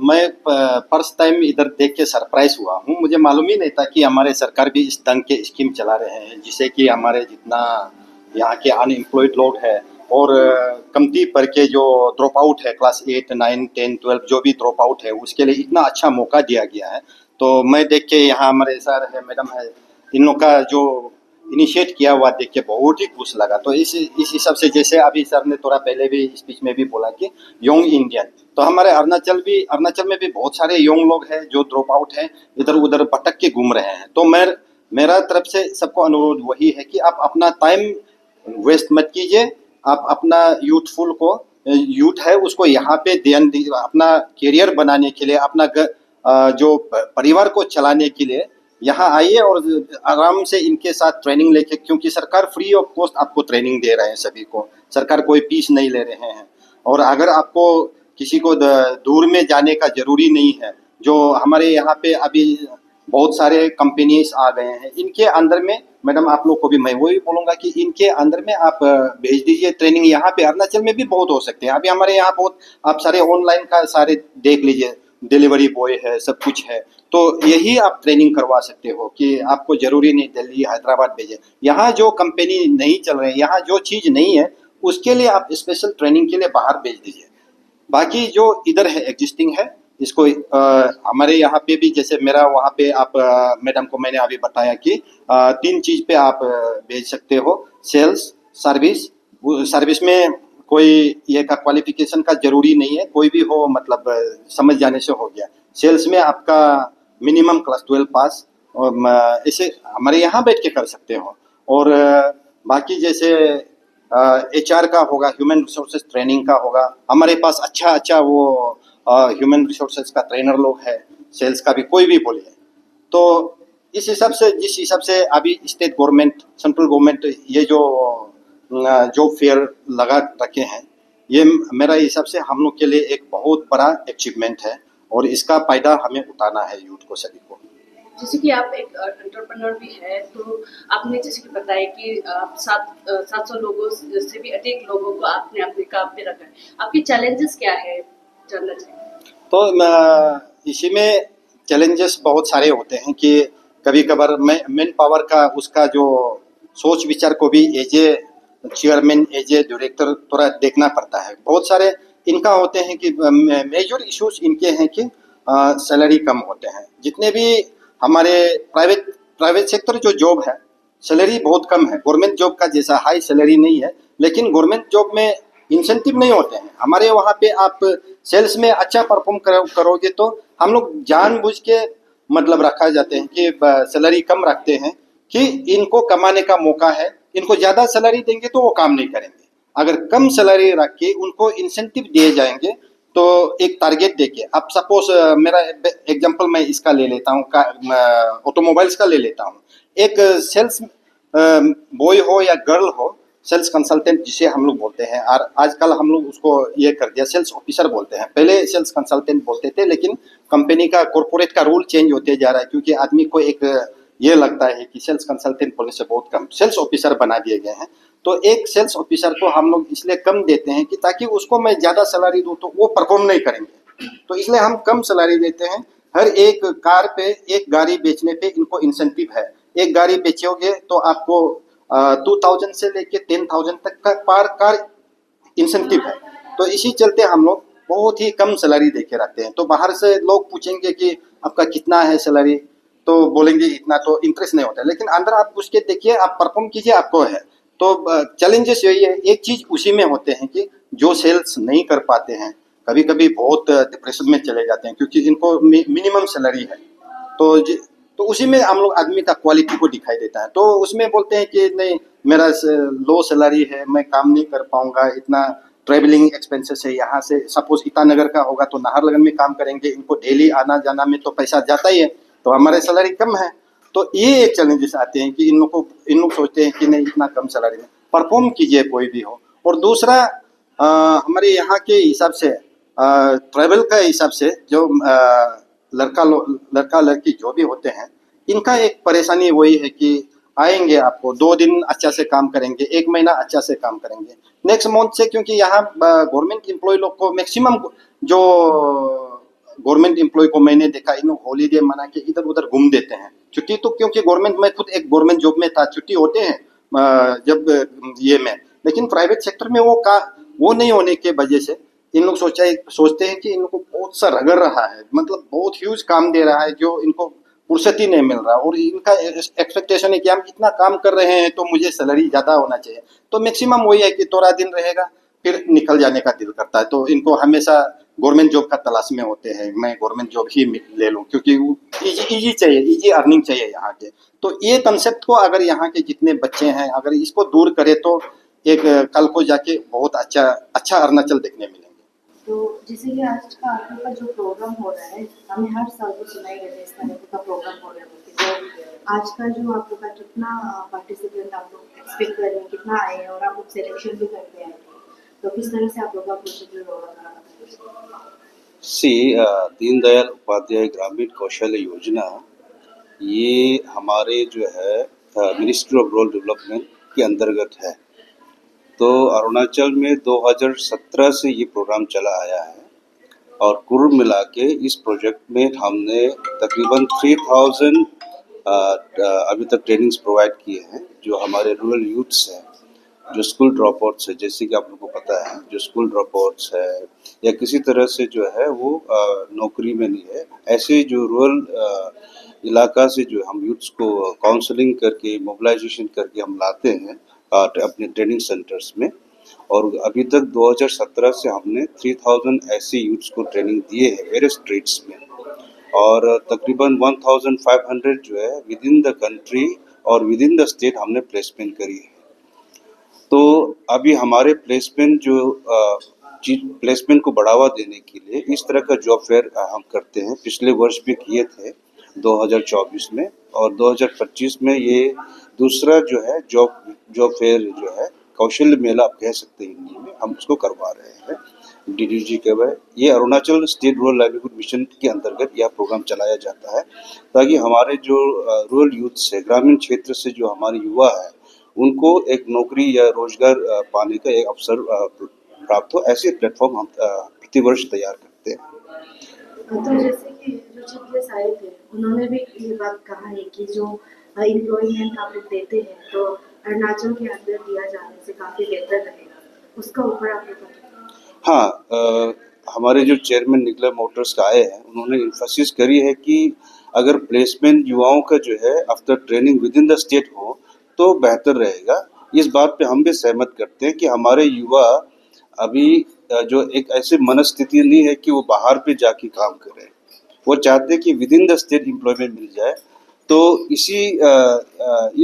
मैं first time इधर देख के सरप्राइज हुआ हूँ। मुझे मालूम ही नहीं था कि हमारे सरकार भी इस ढंग के स्कीम चला रहे हैं, जिससे कि हमारे जितना यहाँ के अनएम्प्लॉयड लोग हैं और कमती पढ़ के जो ड्रॉप आउट है, क्लास 8, 9, 10, 12 जो भी ड्रॉप आउट है, उसके लिए इतना अच्छा मौका दिया गया है। तो मैं देख के यहाँ हमारे सर है, मैडम है, इन लोग का जो इनिशिएट किया हुआ देख के बहुत ही खुश लगा। तो इस हिसाब से, जैसे अभी सर ने थोड़ा पहले भी स्पीच में भी बोला कि यंग इंडियन, तो हमारे अरुणाचल में भी बहुत सारे यंग लोग हैं जो ड्रॉप आउट हैं, इधर उधर भटक के घूम रहे हैं। तो मेरा तरफ से सबको अनुरोध वही है कि आप अपना टाइम वेस्ट मत कीजिए। आप अपना यूथ है उसको यहाँ पे ध्यान दीजिए, अपना करियर बनाने के लिए, अपना जो परिवार को चलाने के लिए यहाँ आइए और आराम से इनके साथ ट्रेनिंग लेके, क्योंकि सरकार फ्री ऑफ कॉस्ट आपको ट्रेनिंग दे रहे हैं सभी को, सरकार कोई फीस नहीं ले रहे हैं। और अगर आपको किसी को दूर में जाने का जरूरी नहीं है, जो हमारे यहाँ पे अभी बहुत सारे कंपनीज आ गए हैं, इनके अंदर में मैडम आप लोग को भी मैं वही बोलूँगा कि इनके अंदर में आप भेज दीजिए ट्रेनिंग। यहाँ पे अरुणाचल में भी बहुत हो सकते हैं, अभी हमारे यहाँ बहुत, आप सारे ऑनलाइन का सारे देख लीजिए, डिलीवरी बॉय है, सब कुछ है। तो यही आप ट्रेनिंग करवा सकते हो कि आपको जरूरी नहीं दिल्ली हैदराबाद भेजे। यहाँ जो कंपनी नहीं चल रहे, यहाँ जो चीज़ नहीं है, उसके लिए आप स्पेशल ट्रेनिंग के लिए बाहर भेज दीजिए। बाकी जो इधर है एग्जिस्टिंग है, इसको हमारे यहाँ पे भी, जैसे मेरा वहाँ पे आप मैडम को मैंने अभी बताया कि 3 चीज़ पे आप भेज सकते हो, सेल्स, सर्विस। सर्विस में कोई ये का क्वालिफिकेशन का जरूरी नहीं है, कोई भी हो, मतलब समझ जाने से हो गया। सेल्स में आपका मिनिमम क्लास 12 पास, और इसे हमारे यहाँ बैठ के कर सकते हो। और बाकी जैसे HR का होगा, ह्यूमन रिसोर्सेज ट्रेनिंग का होगा, हमारे पास अच्छा वो ह्यूमन रिसोर्सेज का ट्रेनर लोग है, सेल्स का भी, कोई भी बोलिए। तो इस हिसाब से, जिस हिसाब से अभी स्टेट गवर्नमेंट, सेंट्रल गवर्नमेंट ये जो जॉब फेयर लगा रखे हैं, ये मेरा हिसाब से हम लोग के लिए एक बहुत बड़ा अचीवमेंट है और इसका फायदा हमें उठाना है, यूथ को, सभी को। जैसे कि आप एक एंटरप्रेन्योर भी है, तो आपने जैसे कि बताया कि आप 700 लोगों से भी अधिक लोगों को आपने अपने काम पे रखा है। आपके चैलेंजेस क्या है, जानना चाहिए। तो इसी में चैलेंजेस बहुत सारे होते हैं कि कभी कभार मैन पावर का, उसका जो सोच विचार को भी as a chairman, as a director थोड़ा देखना पड़ता है। बहुत सारे इनका होते हैं कि मेजर इश्यूज इनके हैं कि सैलरी कम होते हैं। जितने भी हमारे प्राइवेट सेक्टर जो जॉब है, सैलरी बहुत कम है। गवर्नमेंट जॉब का जैसा हाई सैलरी नहीं है, लेकिन गवर्नमेंट जॉब में इंसेंटिव नहीं होते हैं। हमारे वहाँ पे आप सेल्स में अच्छा परफॉर्म करोगे तो हम लोग जानबूझ के मतलब रखा जाते हैं कि सैलरी कम रखते हैं कि इनको कमाने का मौका है, इनको ज़्यादा सैलरी देंगे तो वो काम नहीं करेंगे। अगर कम सैलरी रख के उनको इंसेंटिव दिए जाएंगे, तो एक टारगेट देके, अब सपोज मेरा एग्जांपल मैं इसका ले लेता हूँ, ऑटोमोबाइल्स का ले लेता हूँ। एक सेल्स बॉय हो या गर्ल हो, सेल्स कंसल्टेंट जिसे हम लोग बोलते हैं, और आजकल हम लोग उसको ये कर दिया, सेल्स ऑफिसर बोलते हैं। पहले सेल्स कंसल्टेंट बोलते थे, लेकिन कंपनी का, कॉर्पोरेट का रूल चेंज होते जा रहा है, क्योंकि आदमी को एक ये लगता है कि सेल्स कंसल्टेंट बोलने से बहुत कम, सेल्स ऑफिसर बना दिए गए हैं। तो एक सेल्स ऑफिसर को हम लोग इसलिए कम देते हैं कि ताकि उसको मैं ज़्यादा सैलरी दूँ तो वो परफॉर्म नहीं करेंगे, तो इसलिए हम कम सैलरी देते हैं। हर एक कार पे, एक गाड़ी बेचने पे इनको इंसेंटिव है। एक गाड़ी बेचोगे तो आपको 2000 से लेके 10,000 तक का पर कार इंसेंटिव है। तो इसी चलते हम लोग बहुत ही कम सैलरी दे के रखते हैं। तो बाहर से लोग पूछेंगे कि आपका कितना है सैलरी, तो बोलेंगे इतना, तो इंटरेस्ट नहीं होता है। लेकिन अंदर आप पूछ के देखिए, आप परफॉर्म कीजिए, आपको है। तो चैलेंजेस यही है। एक चीज़ उसी में होते हैं कि जो सेल्स नहीं कर पाते हैं, कभी कभी बहुत डिप्रेशन में चले जाते हैं, क्योंकि इनको मिनिमम सैलरी है। तो तो उसी में हम लोग आदमी का क्वालिटी को दिखाई देता है। तो उसमें बोलते हैं कि नहीं, मेरा लो सैलरी है, मैं काम नहीं कर पाऊंगा, इतना ट्रैवलिंग एक्सपेंसेस है। यहाँ से सपोज ईटानगर का होगा तो नाहरलगुन में काम करेंगे, इनको डेली आना जाना में तो पैसा जाता ही है, तो हमारे सैलरी कम है। तो ये एक चैलेंजेस आते हैं कि इन लोग सोचते हैं कि नहीं, इतना कम सैलरी में परफॉर्म कीजिए कोई भी हो। और दूसरा, हमारे यहाँ के हिसाब से, ट्रैवल का हिसाब से, जो लड़का लड़की जो भी होते हैं, इनका एक परेशानी वही है कि आएंगे, आपको 2 दिन अच्छा से काम करेंगे, 1 महीना अच्छा से काम करेंगे, नेक्स्ट मंथ से, क्योंकि यहाँ गवर्नमेंट एम्प्लॉय लोग को मैक्सिमम जो गवर्नमेंट एम्प्लॉय को मैंने देखा, इन हॉलीडे मना के इधर उधर घूम देते हैं छुट्टी तो, क्योंकि गवर्नमेंट में खुद एक गवर्नमेंट जॉब में था, छुट्टी होते हैं जब ये में, लेकिन प्राइवेट सेक्टर में वो नहीं होने के वजह से इन लोग सोचते हैं कि इन लोग को बहुत सा रगड़ रहा है, मतलब बहुत ह्यूज काम दे रहा है जो इनको फुर्सत ही नहीं मिल रहा, और इनका एक्सपेक्टेशन है कि हम इतना काम कर रहे हैं तो मुझे सैलरी ज़्यादा होना चाहिए। तो मैक्सिमम वही है कि थोड़ा दिन रहेगा फिर निकल जाने का दिल करता है, तो इनको हमेशा गवर्नमेंट जॉब का तलाश में होते हैं, मैं गवर्नमेंट जॉब ही ले लूँ क्योंकि इजी चाहिए, इजी अर्निंग चाहिए यहाँ के। तो ये कंसेप्ट को अगर यहाँ के जितने बच्चे हैं अगर इसको दूर करें तो एक कल को जाके बहुत अच्छा अरुणाचल देखने मिलेंगे। तो जैसे कि आज का आपके का जो प्रोग्राम हो रहा है, हमें हर साल तो सुनाई देते इस तरह का प्रोग्राम हो रहा है, तो आज का जो आप लोग का कितना पार्टिसिपेंट आप लोग एक्सपेक्ट कर रहे हैं, कितना आए हैं और आप लोग सिलेक्शन भी करते हैं, तो किस तरह से आप लोग का प्रोसीजर होगा? दीनदयाल उपाध्याय ग्रामीण कौशल्य योजना ये हमारे जो है मिनिस्ट्री ऑफ रूरल डेवलपमेंट के अंतर्गत है। तो अरुणाचल में 2017 से ये प्रोग्राम चला आया है और कुल मिला के इस प्रोजेक्ट में हमने तकरीबन 3000 अभी तक ट्रेनिंग्स प्रोवाइड किए हैं, जो हमारे रूरल यूथ्स हैं, जो स्कूल ड्रॉप आउट्स है, जैसे कि आप लोगों को पता है, जो स्कूल ड्रॉप आउट्स है या किसी तरह से जो है वो नौकरी में नहीं है, ऐसे जो रूरल इलाका से जो हम यूथ्स को काउंसलिंग करके मोबिलाइजेशन करके हम लाते हैं अपने ट्रेनिंग सेंटर्स में। और अभी तक 2017 से हमने 3000 ऐसे यूथ्स को ट्रेनिंग दिए हैं वेरियस ट्रेड्स में, और तकरीबन 1500 जो है विद इन द कंट्री और विद इन द स्टेट हमने प्लेसमेंट करी है। तो अभी हमारे प्लेसमेंट को बढ़ावा देने के लिए इस तरह का जॉब फेयर हम करते हैं। पिछले वर्ष भी किए थे 2024 में, और 2025 में ये दूसरा जो है जॉब फेयर जो है कौशल्य मेला आप कह सकते हैं हिंदी में, हम उसको करवा रहे हैं DDG के वह। ये Arunachal state rural livelihood mission के अंतर्गत यह प्रोग्राम चलाया जाता है, ताकि हमारे जो रूरल यूथ से, ग्रामीण क्षेत्र से जो हमारे युवा है, उनको एक नौकरी या रोजगार पाने का एक अवसर प्राप्त हो। ऐसे प्लेटफॉर्म हम प्रतिवर्ष तैयार करते हैं। तो जैसे कि जो चीफ आए थे उन्होंने भी ये बात कहा है कि जो एम्प्लॉयमेंट आप लोग देते हैं तो अरुणाचल के अंदर दिया जाने से काफ़ी बेहतर रहेगा, उसका ऊपर आप लोग? हाँ, हमारे जो चेयरमैन निकला मोटर्स का आए हैं, उन्होंने इन्फोसिस करी है कि अगर प्लेसमेंट युवाओं का जो है after training with in the state हो तो बेहतर रहेगा। इस बात पे हम भी सहमत करते हैं कि हमारे युवा अभी जो एक ऐसे मनस्थिति नहीं है कि वो बाहर पे जाके काम करें, वो चाहते हैं कि within the state employment मिल जाए। तो इस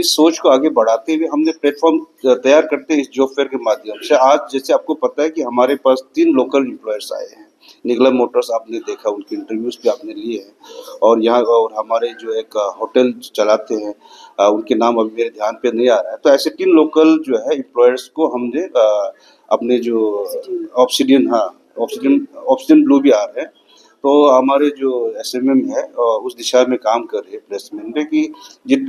सोच को आगे बढ़ाते हुए हमने प्लेटफॉर्म तैयार करते हैं इस जॉब फेयर के माध्यम से। आज जैसे आपको पता है कि हमारे पास 3 लोकल एम्प्लॉयर्स आए हैं। निगला मोटर्स आपने देखा, उनके इंटरव्यूज भी आपने लिए हैं, और यहाँ और हमारे जो एक होटल चलाते हैं, उनके नाम अभी मेरे ध्यान पे नहीं आ रहा है। तो ऐसे 3 लोकल जो है एम्प्लॉयर्स को हमने अपने जो ऑब्सिडियन ब्लू भी आ रहे हैं, तो हमारे जो SMM है उस दिशा में काम कर रहे हैं प्लेसमेंट में, कि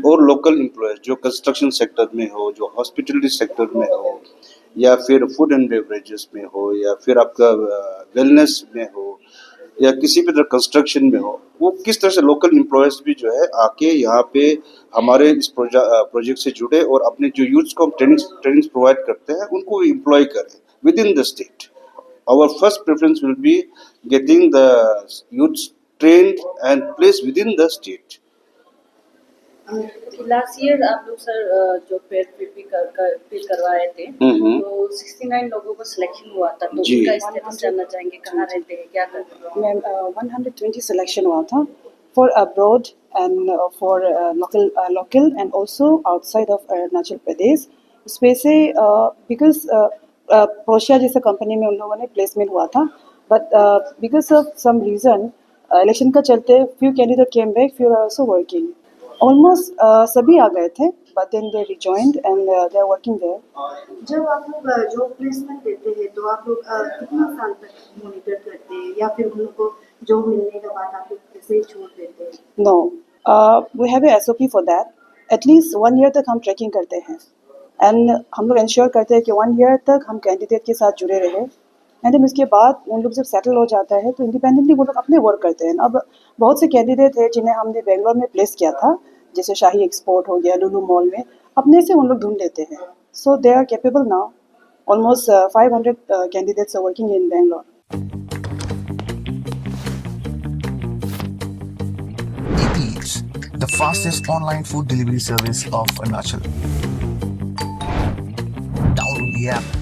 और लोकल एम्प्लॉयर्स जो कंस्ट्रक्शन सेक्टर में हो, जो हॉस्पिटलिटी सेक्टर में हो, या फिर फूड एंड बेवरेजेस में हो, या फिर आपका वेलनेस में हो, या किसी भी तरह कंस्ट्रक्शन में हो, वो किस तरह से लोकल एम्प्लॉयर्स भी जो है आके यहाँ पे हमारे इस प्रोजेक्ट से जुड़े और अपने जो यूथ्स को हम ट्रेनिंग्स प्रोवाइड करते हैं उनको एम्प्लॉय करें with in the state. Our first preference will be getting the youths trained and placed within the state. Last year आप लोग सर जो फिर करवाए थे, तो 69 लोगों को सिलेक्शन हुआ था, तो उसका स्टेटस जानना चाहेंगे, कहाँ रहते हैं, क्या करते हैं? मैम 120 सिलेक्शन हुआ था for abroad and for local and also outside of Arunachal Pradesh. उसमें से because प्रोशिया जैसे कंपनी में उन लोगों ने प्लेसमेंट हुआ था, but because of some reason election का चलते few candidate came back, few are also working. Almost सभी आ गए थे, but then they rejoined and they are working there. जब आप लोग जॉब प्लेसमेंट देते हैं तो आप लोग कितना साल तक मॉनिटर करते हैं, या फिर उन लोग को जॉब मिलने के बाद आप लोग ऐसे ही छोड़ देते हैं? No, we have a SOP for that. At least 1 year तक हम ट्रैकिंग करते हैं, एंड हम लोग इंश्योर करते हैं कि 1 ईयर तक हम कैंडिडेट के साथ जुड़े रहे, एंड देन उसके बाद उन लोग जब सेटल हो जाता है तो इंडिपेंडेंटली वो लोग अपने वर्क करते हैं। अब बहुत से कैंडिडेट हैं जिन्हें हमने बेंगलोर में प्लेस किया था, जैसे शाही एक्सपोर्ट हो गया, लुलु मॉल में, अपने से उन लोग ढूंढ लेते हैं। So they are capable now. Almost 500 candidates are working in Bangalore. Eats, the fastest online food delivery service of Arunachal. Download the app